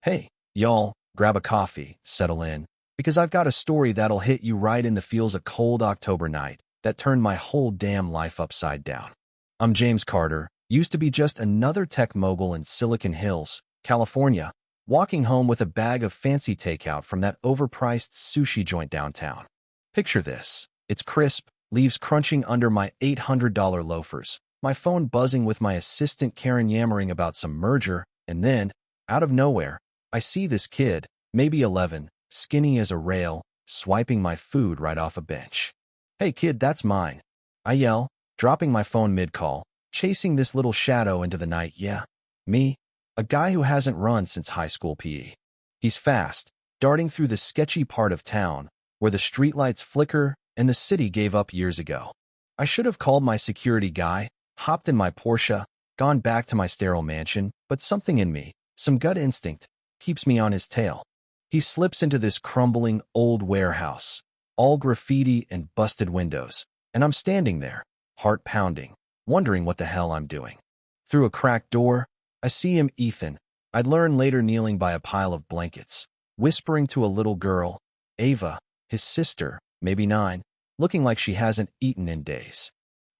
Hey, y'all, grab a coffee, settle in, because I've got a story that'll hit you right in the feels a cold October night that turned my whole damn life upside down. I'm James Carter, used to be just another tech mogul in Silicon Hills, California, walking home with a bag of fancy takeout from that overpriced sushi joint downtown. Picture this. It's crisp, leaves crunching under my $800 loafers, my phone buzzing with my assistant Karen yammering about some merger, and then, out of nowhere, I see this kid, maybe 11, skinny as a rail, swiping my food right off a bench. "Hey kid, that's mine," I yell, dropping my phone mid-call, chasing this little shadow into the night. Yeah, me, a guy who hasn't run since high school PE. He's fast, darting through the sketchy part of town, where the streetlights flicker and the city gave up years ago. I should have called my security guy, hopped in my Porsche, gone back to my sterile mansion, but something in me, some gut instinct, keeps me on his tail. He slips into this crumbling old warehouse, all graffiti and busted windows, and I'm standing there, heart pounding, wondering what the hell I'm doing. Through a cracked door, I see him, Ethan, I'd learn later, kneeling by a pile of blankets, whispering to a little girl, Ava, his sister, maybe 9, looking like she hasn't eaten in days.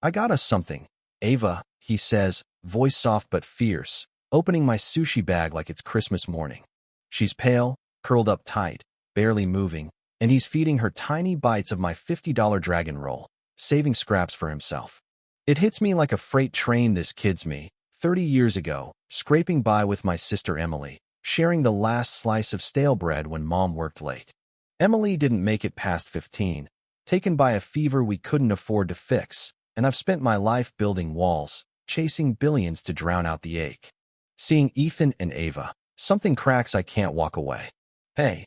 "I got us something, Ava," he says, voice soft but fierce, opening my sushi bag like it's Christmas morning. She's pale, curled up tight, barely moving, and he's feeding her tiny bites of my $50 dragon roll, saving scraps for himself. It hits me like a freight train. This kid's me, 30 years ago, scraping by with my sister Emily, sharing the last slice of stale bread when mom worked late. Emily didn't make it past 15, taken by a fever we couldn't afford to fix, and I've spent my life building walls, chasing billions to drown out the ache. Seeing Ethan and Ava, something cracks. I can't walk away. "Hey,"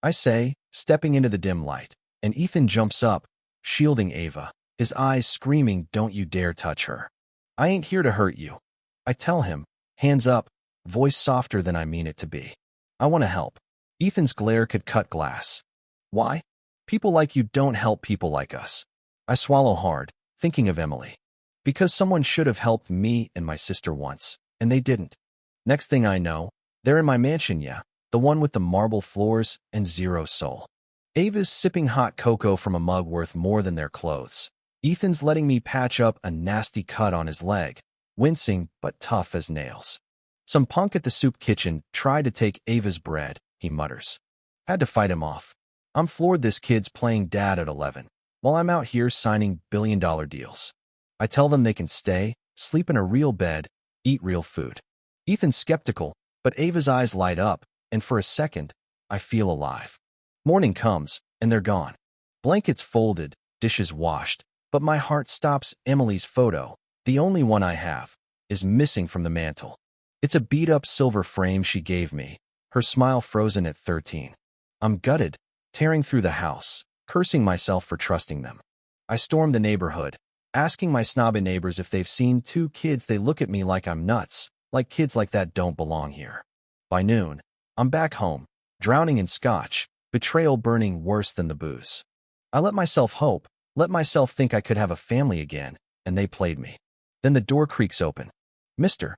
I say, stepping into the dim light, and Ethan jumps up, shielding Ava, his eyes screaming, "Don't you dare touch her. I ain't here to hurt you." I tell him, hands up, voice softer than I mean it to be. "I want to help." Ethan's glare could cut glass. "Why? People like you don't help people like us." I swallow hard, thinking of Emily. "Because someone should have helped me and my sister once, and they didn't." Next thing I know, they're in my mansion, yeah, the one with the marble floors and zero soul. Ava's sipping hot cocoa from a mug worth more than their clothes. Ethan's letting me patch up a nasty cut on his leg, wincing but tough as nails. "Some punk at the soup kitchen tried to take Ava's bread," he mutters. Had to fight him off. I'm floored. This kid's playing dad at 11, while I'm out here signing billion-dollar deals. I tell them they can stay, sleep in a real bed, eat real food. Ethan's skeptical, but Ava's eyes light up, and for a second, I feel alive. Morning comes, and they're gone. Blankets folded, dishes washed, but my heart stops. Emily's photo, the only one I have, is missing from the mantel. It's a beat-up silver frame she gave me, her smile frozen at 13. I'm gutted, tearing through the house, cursing myself for trusting them. I storm the neighborhood, asking my snobby neighbors if they've seen 2 kids. They look at me like I'm nuts, like kids like that don't belong here. By noon, I'm back home, drowning in scotch, betrayal burning worse than the booze. I let myself hope, let myself think I could have a family again, and they played me. Then the door creaks open. "Mr.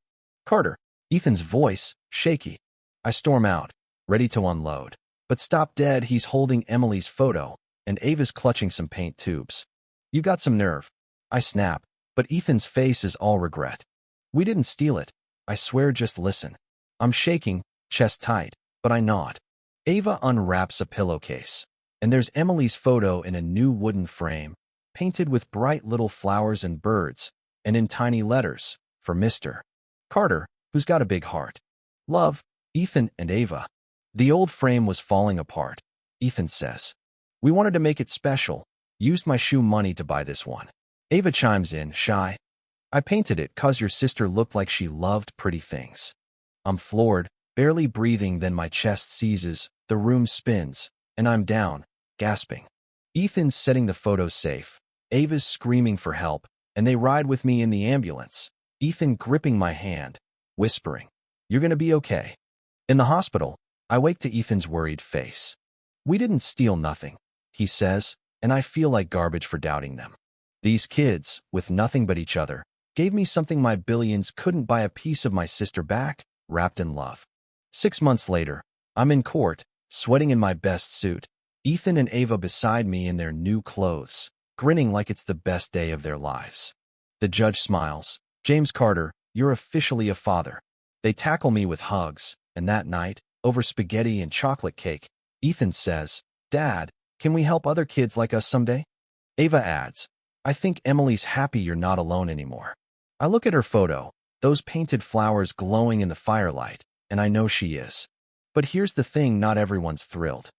Carter," Ethan's voice, shaky. I storm out, ready to unload, but stop dead. He's holding Emily's photo, and Ava's clutching some paint tubes. "You got some nerve," I snap, but Ethan's face is all regret. "We didn't steal it. I swear, just listen." I'm shaking, chest tight, but I nod. Ava unwraps a pillowcase, and there's Emily's photo in a new wooden frame, painted with bright little flowers and birds, and in tiny letters, for Mr. Carter, who's got a big heart. "Love, Ethan and Ava." The old frame was falling apart, Ethan says. "We wanted to make it special, used my shoe money to buy this one." Ava chimes in, shy. "I painted it 'cause your sister looked like she loved pretty things." I'm floored, barely breathing, then my chest seizes, the room spins, and I'm down, gasping. Ethan's setting the photos safe, Ava's screaming for help, and they ride with me in the ambulance, Ethan gripping my hand, whispering, "You're gonna be okay." In the hospital, I wake to Ethan's worried face. "We didn't steal nothing," he says, and I feel like garbage for doubting them. These kids, with nothing but each other, gave me something my billions couldn't buy: a piece of my sister back, wrapped in love. 6 months later, I'm in court, sweating in my best suit. Ethan and Ava beside me in their new clothes, grinning like it's the best day of their lives. The judge smiles. James Carter, you're officially a father. They tackle me with hugs, and that night, over spaghetti and chocolate cake, Ethan says, Dad, can we help other kids like us someday? Ava adds, I think Emily's happy you're not alone anymore. I look at her photo, those painted flowers glowing in the firelight, and I know she is. But here's the thing, not everyone's thrilled.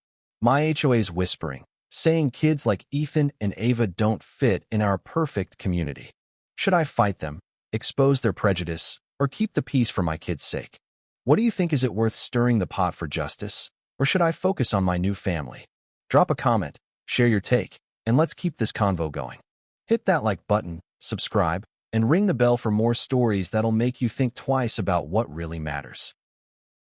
My HOA's whispering, saying kids like Ethan and Ava don't fit in our perfect community. Should I fight them, expose their prejudice, or keep the peace for my kids' sake? What do you think? Is it worth stirring the pot for justice, or should I focus on my new family? Drop a comment, share your take, and let's keep this convo going. Hit that like button, subscribe, and ring the bell for more stories that'll make you think twice about what really matters.